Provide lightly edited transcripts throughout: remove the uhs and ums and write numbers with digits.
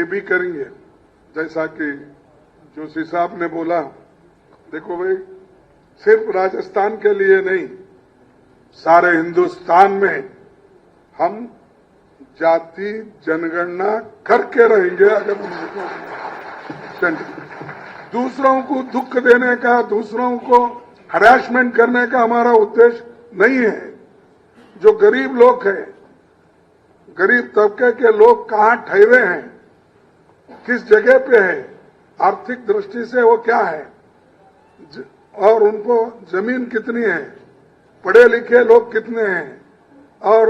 भी करेंगे। जैसा कि जोशी साहब ने बोला, देखो भाई, सिर्फ राजस्थान के लिए नहीं, सारे हिंदुस्तान में हम जाति जनगणना करके रहेंगे। अगर दूसरों को दुख देने का, दूसरों को हरासमेंट करने का हमारा उद्देश्य नहीं है। जो गरीब लोग हैं, गरीब तबके के लोग कहां ठहरे हैं, किस जगह पे है, आर्थिक दृष्टि से वो क्या है, और उनको जमीन कितनी है, पढ़े लिखे लोग कितने हैं, और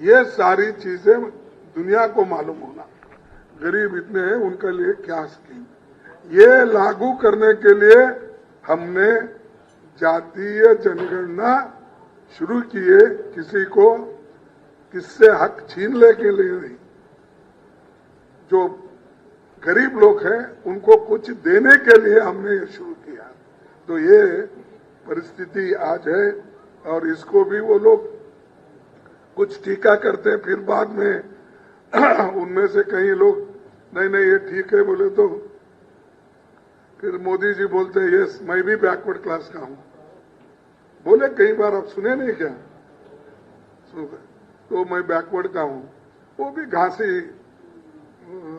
ये सारी चीजें दुनिया को मालूम होना। गरीब इतने हैं, उनके लिए क्या स्कीम, ये लागू करने के लिए हमने जातीय जनगणना शुरू किए। किसी को किससे हक छीन ले के लिए नहीं। जो गरीब लोग हैं उनको कुछ देने के लिए हमने ये शुरू किया। तो ये परिस्थिति आज है, और इसको भी वो लोग कुछ टीका करते हैं, फिर बाद में उनमें से कई लोग नहीं नहीं ये ठीक है बोले, तो फिर मोदी जी बोलते हैं यस मैं भी बैकवर्ड क्लास का हूं। बोले कई बार, आप सुने नहीं क्या? तो मैं बैकवर्ड का हूं। वो भी घासी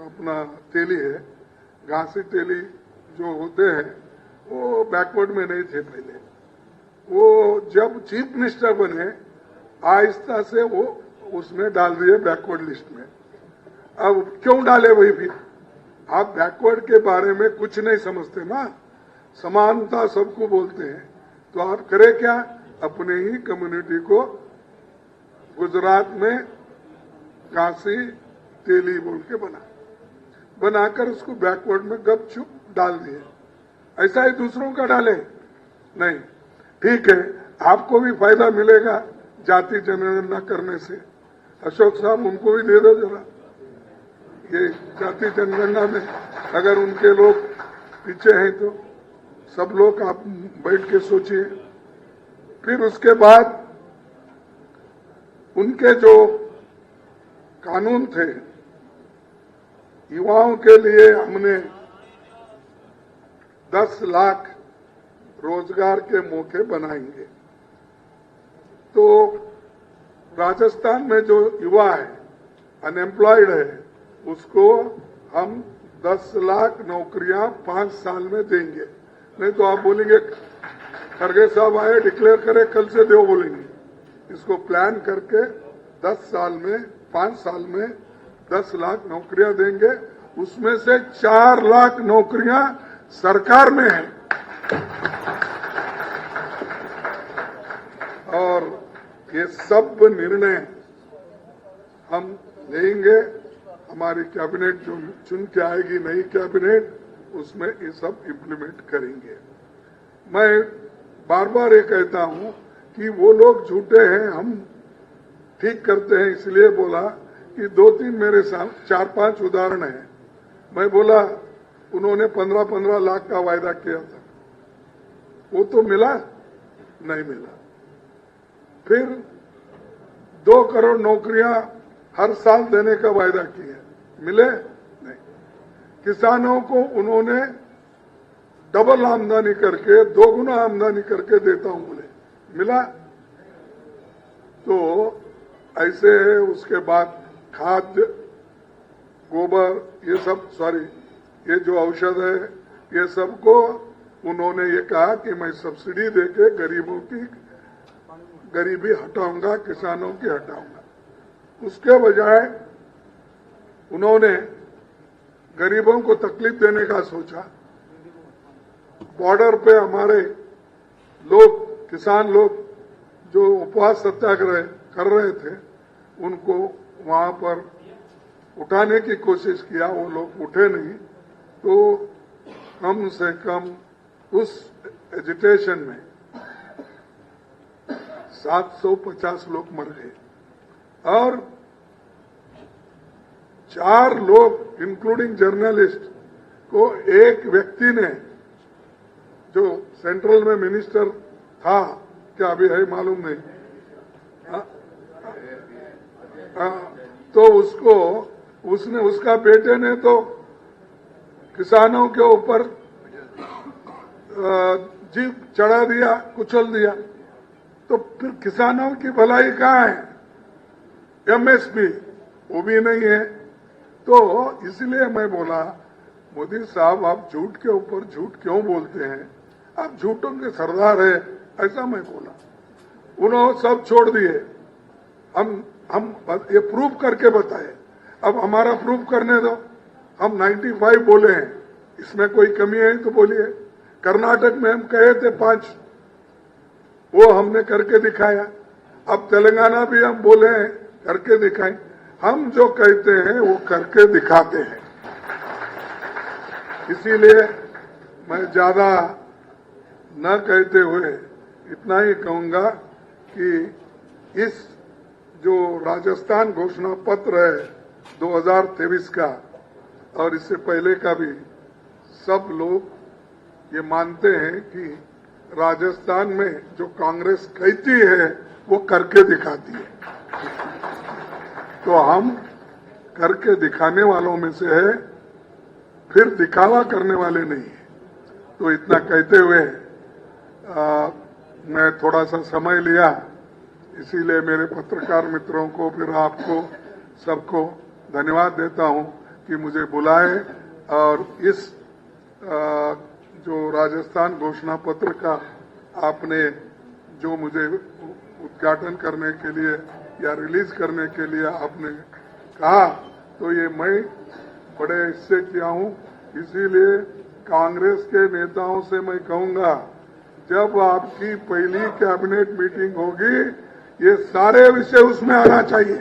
अपना तेली है, घासी तेली जो होते हैं वो बैकवर्ड में नहीं थे पहले। वो जब चीफ मिनिस्टर बने, आहिस्ता से वो उसमें डाल दिए बैकवर्ड लिस्ट में। अब क्यों डाले वही? फिर आप बैकवर्ड के बारे में कुछ नहीं समझते ना, समानता सबको बोलते हैं, तो आप करें क्या? अपने ही कम्युनिटी को गुजरात में घासी तेली बोल के बनाकर उसको बैकवर्ड में गपचुप डाल दिए। ऐसा ही दूसरों का डाले नहीं। ठीक है, आपको भी फायदा मिलेगा जाति जनगणना करने से। अशोक साहब उनको भी दे दो जरा, ये जाति जनगणना में अगर उनके लोग पीछे हैं तो सब लोग आप बैठ के सोचिए। फिर उसके बाद उनके जो कानून थे, युवाओं के लिए हमने 10 लाख रोजगार के मौके बनाएंगे। तो राजस्थान में जो युवा है, अनएम्प्लॉयड है, उसको हम 10 लाख नौकरियां 5 साल में देंगे। नहीं तो आप बोलेंगे खड़गे साहब आए डिक्लेयर करे कल से दो, बोलेंगे। इसको प्लान करके 10 साल में, 5 साल में 10 लाख नौकरियां देंगे। उसमें से 4 लाख नौकरियां सरकार में है, और ये सब निर्णय हम लेंगे। हमारी कैबिनेट जो चुन के आएगी, नई कैबिनेट, उसमें ये सब इम्प्लीमेंट करेंगे। मैं बार बार ये कहता हूं कि वो लोग झूठे हैं, हम ठीक करते हैं। इसलिए बोला कि 2-3 मेरे साथ 4-5 उदाहरण हैं। मैं बोला उन्होंने 15-15 लाख का वायदा किया था, वो तो मिला नहीं मिला। फिर 2 करोड़ नौकरियां हर साल देने का वायदा किया, मिले नहीं। किसानों को उन्होंने डबल आमदनी करके, 2 गुना आमदनी करके देता हूं बोले, मिला? तो ऐसे है। उसके बाद खाद्य, गोबर, ये सब, सॉरी, ये जो औषध है, ये सबको उन्होंने ये कहा कि मैं सब्सिडी देके गरीबों की गरीबी हटाऊंगा, किसानों की हटाऊंगा। उसके बजाय उन्होंने गरीबों को तकलीफ देने का सोचा। बॉर्डर पे हमारे लोग, किसान लोग जो उपवास सत्याग्रह कर रहे थे, उनको वहां पर उठाने की कोशिश किया, वो लोग उठे नहीं। तो कम से कम उस एजिटेशन में 750 लोग मर गए, और 4 लोग इंक्लूडिंग जर्नलिस्ट को एक व्यक्ति ने, जो सेंट्रल में मिनिस्टर था, क्या अभी है मालूम नहीं, तो उसको, उसने, उसका बेटे ने तो किसानों के ऊपर जीप चढ़ा दिया, कुचल दिया, तो फिर किसानों की भलाई कहाँ है? एमएसपी वो भी नहीं है। तो इसलिए मैं बोला, मोदी साहब आप झूठ के ऊपर झूठ क्यों बोलते हैं? आप झूठों के सरदार है, ऐसा मैं बोला। उन्होंने सब छोड़ दिए। हम ये प्रूव करके बताए। अब हमारा प्रूव करने दो। हम 95 बोले हैं, इसमें कोई कमी है तो बोलिए। कर्नाटक में हम कहे थे 5, वो हमने करके दिखाया। अब तेलंगाना भी हम बोले हैं, करके दिखाएं। हम जो कहते हैं वो करके दिखाते हैं। इसीलिए मैं ज्यादा न कहते हुए इतना ही कहूंगा कि इस जो राजस्थान घोषणा पत्र है 2023 का और इससे पहले का भी, सब लोग ये मानते हैं कि राजस्थान में जो कांग्रेस कहती है वो करके दिखाती है। तो हम करके दिखाने वालों में से है, फिर दिखावा करने वाले नहीं है। तो इतना कहते हुए मैं थोड़ा सा समय लिया, इसीलिए मेरे पत्रकार मित्रों को, फिर आपको सबको धन्यवाद देता हूं कि मुझे बुलाए और इस जो राजस्थान घोषणा पत्र का आपने जो मुझे उद्घाटन करने के लिए या रिलीज करने के लिए आपने कहा, तो ये मैं बड़े हिस्से किया हूं। इसीलिए कांग्रेस के नेताओं से मैं कहूंगा, जब आपकी पहली कैबिनेट मीटिंग होगी, ये सारे विषय उसमें आना चाहिए।